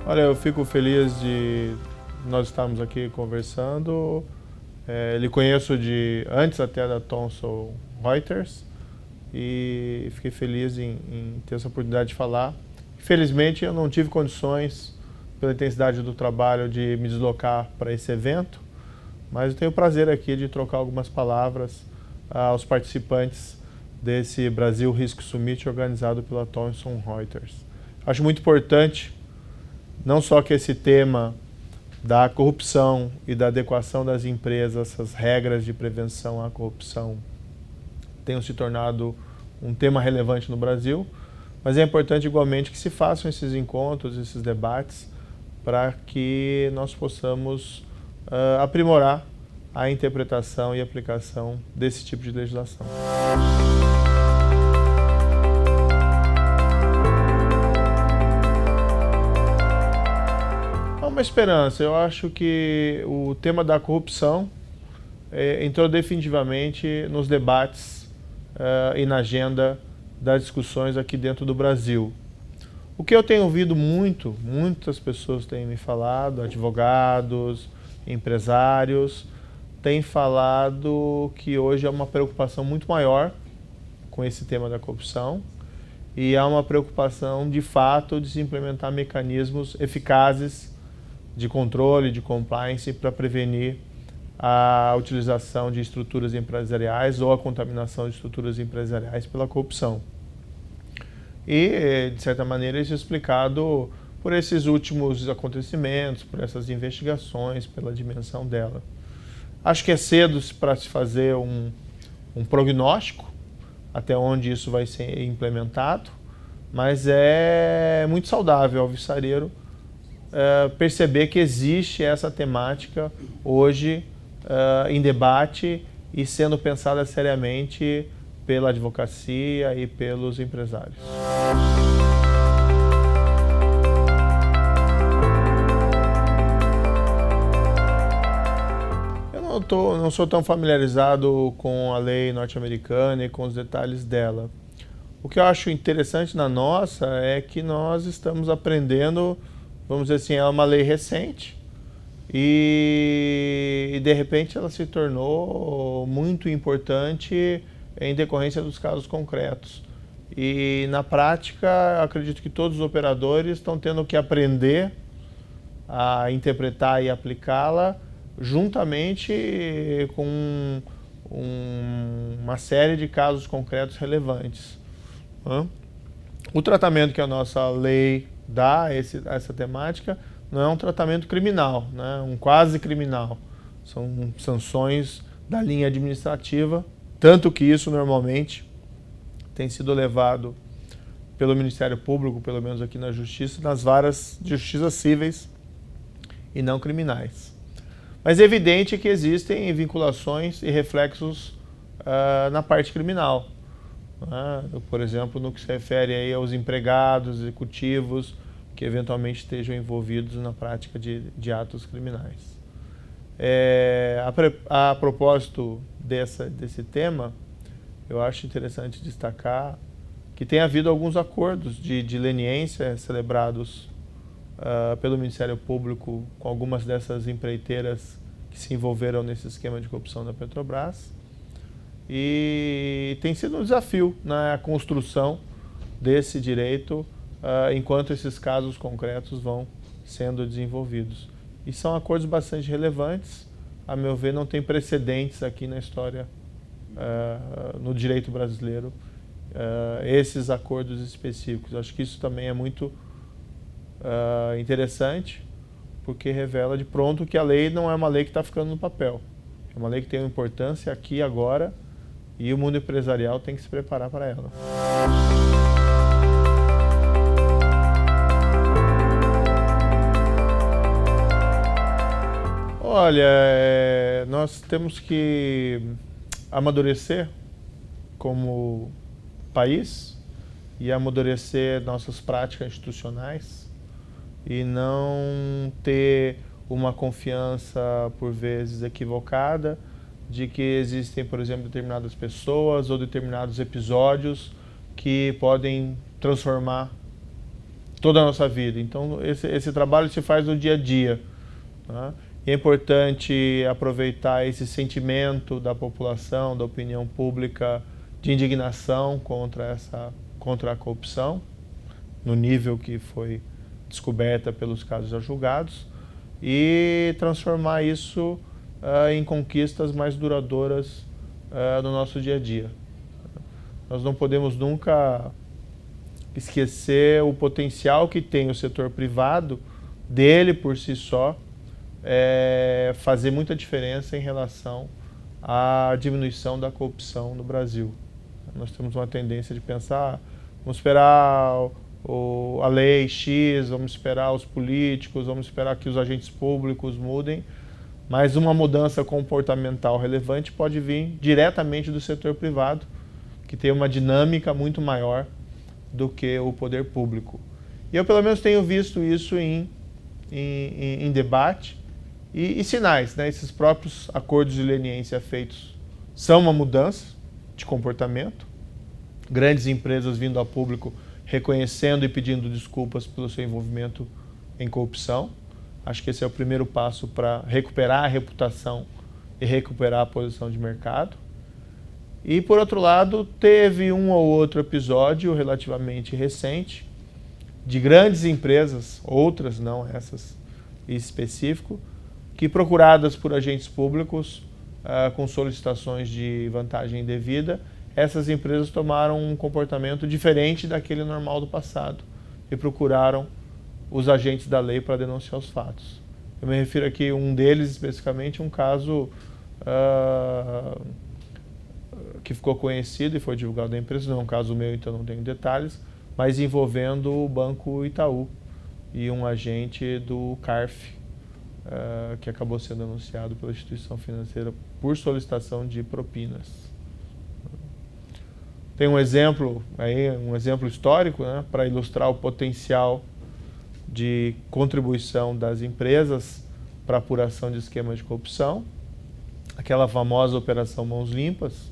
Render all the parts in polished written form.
Olha, eu fico feliz de nós estarmos aqui conversando. Ele conheço de antes até da Thomson Reuters e fiquei feliz em ter essa oportunidade de falar. Infelizmente, eu não tive condições, pela intensidade do trabalho, de me deslocar para esse evento, mas eu tenho o prazer aqui de trocar algumas palavras aos participantes desse Brasil Risk Summit organizado pela Thomson Reuters. Acho muito importante não só que esse tema da corrupção e da adequação das empresas, essas regras de prevenção à corrupção, tenham se tornado um tema relevante no Brasil, mas é importante igualmente que se façam esses encontros, esses debates, para que nós possamos aprimorar a interpretação e aplicação desse tipo de legislação. Há uma esperança. Eu acho que o tema da corrupção entrou definitivamente nos debates e na agenda das discussões aqui dentro do Brasil. O que eu tenho ouvido muitas pessoas têm me falado, advogados, empresários, têm falado que hoje há uma preocupação muito maior com esse tema da corrupção e há uma preocupação de fato de se implementar mecanismos eficazes de controle, de compliance para prevenir a utilização de estruturas empresariais ou a contaminação de estruturas empresariais pela corrupção. E, de certa maneira, isso é explicado por esses últimos acontecimentos, por essas investigações, pela dimensão dela. Acho que é cedo para se fazer um prognóstico até onde isso vai ser implementado, mas é muito saudável ao alvissareiro perceber que existe essa temática hoje em debate e sendo pensada seriamente pela advocacia e pelos empresários. Eu não sou tão familiarizado com a lei norte-americana e com os detalhes dela. O que eu acho interessante na nossa é que nós estamos aprendendo, vamos dizer assim, é uma lei recente e de repente ela se tornou muito importante em decorrência dos casos concretos. E na prática, acredito que todos os operadores estão tendo que aprender a interpretar e aplicá-la juntamente com uma série de casos concretos relevantes. O tratamento que a nossa lei dá a essa temática não é um tratamento criminal, né? Um quase criminal. São sanções da linha administrativa, tanto que isso normalmente tem sido levado pelo Ministério Público, pelo menos aqui na Justiça, nas varas de justiça cíveis e não criminais. Mas é evidente que existem vinculações e reflexos na parte criminal. Por exemplo, no que se refere aí aos empregados, executivos, que eventualmente estejam envolvidos na prática de atos criminais. A propósito desse tema, eu acho interessante destacar que tem havido alguns acordos de leniência celebrados pelo Ministério Público com algumas dessas empreiteiras que se envolveram nesse esquema de corrupção da Petrobras. E tem sido um desafio na construção desse direito enquanto esses casos concretos vão sendo desenvolvidos. E são acordos bastante relevantes, a meu ver não tem precedentes aqui na história, no direito brasileiro, esses acordos específicos. Acho que isso também é muito interessante, porque revela de pronto que a lei não é uma lei que está ficando no papel. É uma lei que tem uma importância aqui e agora e o mundo empresarial tem que se preparar para ela. Olha, nós temos que amadurecer como país e amadurecer nossas práticas institucionais e não ter uma confiança, por vezes, equivocada de que existem, por exemplo, determinadas pessoas ou determinados episódios que podem transformar toda a nossa vida. Então, esse trabalho se faz no dia a dia. Tá? E é importante aproveitar esse sentimento da população, da opinião pública, de indignação contra a corrupção, no nível que foi descoberta pelos casos já julgados, e transformar isso em conquistas mais duradouras no nosso dia a dia. Nós não podemos nunca esquecer o potencial que tem o setor privado, dele por si só, fazer muita diferença em relação à diminuição da corrupção no Brasil. Nós temos uma tendência de pensar, vamos esperar a lei X, vamos esperar os políticos, vamos esperar que os agentes públicos mudem, mas uma mudança comportamental relevante pode vir diretamente do setor privado, que tem uma dinâmica muito maior do que o poder público. E eu, pelo menos, tenho visto isso em debate e sinais, né? Esses próprios acordos de leniência feitos são uma mudança de comportamento. Grandes empresas vindo a público reconhecendo e pedindo desculpas pelo seu envolvimento em corrupção. Acho que esse é o primeiro passo para recuperar a reputação e recuperar a posição de mercado. E, por outro lado, teve um ou outro episódio relativamente recente de grandes empresas, outras, não essas em específico, que procuradas por agentes públicos com solicitações de vantagem indevida, essas empresas tomaram um comportamento diferente daquele normal do passado e procuraram os agentes da lei para denunciar os fatos. Eu me refiro aqui a um deles, especificamente, um caso que ficou conhecido e foi divulgado da empresa, não é um caso meu, então não tenho detalhes, mas envolvendo o Banco Itaú e um agente do CARF, que acabou sendo anunciado pela instituição financeira por solicitação de propinas. Tem um exemplo aí, um exemplo histórico, né, para ilustrar o potencial de contribuição das empresas para a apuração de esquemas de corrupção. Aquela famosa Operação Mãos Limpas,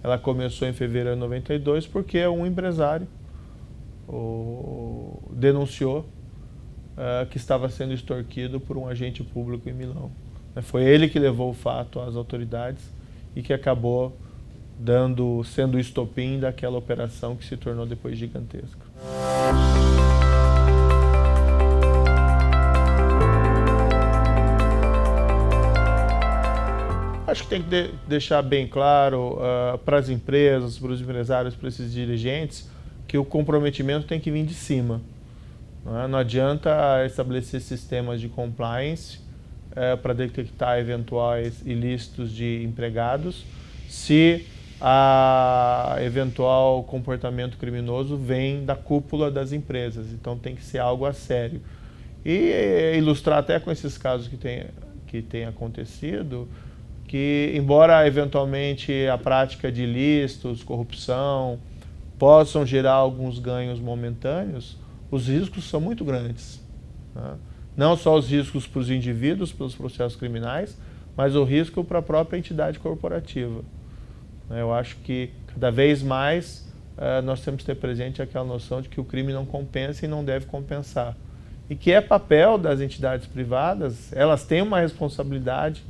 ela começou em fevereiro de 92 porque um empresário denunciou que estava sendo extorquido por um agente público em Milão. Foi ele que levou o fato às autoridades e que acabou sendo o estopim daquela operação que se tornou depois gigantesca. Acho que tem que deixar bem claro para as empresas, para os empresários, para esses dirigentes, que o comprometimento tem que vir de cima. Não adianta estabelecer sistemas de compliance para detectar eventuais ilícitos de empregados se a eventual comportamento criminoso vem da cúpula das empresas. Então tem que ser algo a sério. E ilustrar até com esses casos que tem acontecido, que embora eventualmente a prática de ilícitos, corrupção, possam gerar alguns ganhos momentâneos, os riscos são muito grandes. Né? Não só os riscos para os indivíduos, pelos processos criminais, mas o risco para a própria entidade corporativa. Eu acho que cada vez mais nós temos que ter presente aquela noção de que o crime não compensa e não deve compensar. E que é papel das entidades privadas, elas têm uma responsabilidade,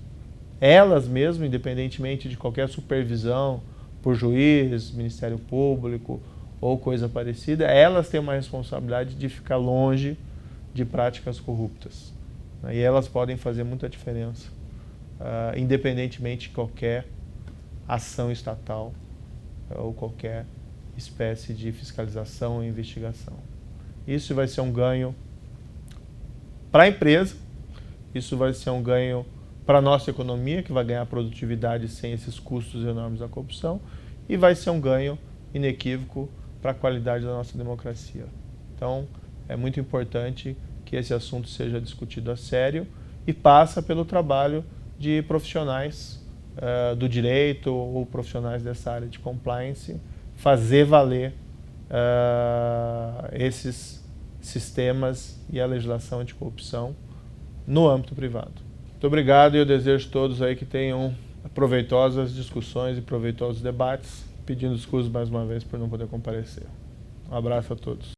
elas mesmas, independentemente de qualquer supervisão por juiz, Ministério Público ou coisa parecida, elas têm uma responsabilidade de ficar longe de práticas corruptas. E elas podem fazer muita diferença, independentemente de qualquer ação estatal ou qualquer espécie de fiscalização ou investigação. Isso vai ser um ganho para a empresa, isso vai ser um ganho para a nossa economia, que vai ganhar produtividade sem esses custos enormes da corrupção, e vai ser um ganho inequívoco para a qualidade da nossa democracia. Então, é muito importante que esse assunto seja discutido a sério e passa pelo trabalho de profissionais do direito ou profissionais dessa área de compliance, fazer valer esses sistemas e a legislação anticorrupção no âmbito privado. Muito obrigado e eu desejo a todos aí que tenham proveitosas discussões e proveitosos debates, pedindo desculpas mais uma vez por não poder comparecer. Um abraço a todos.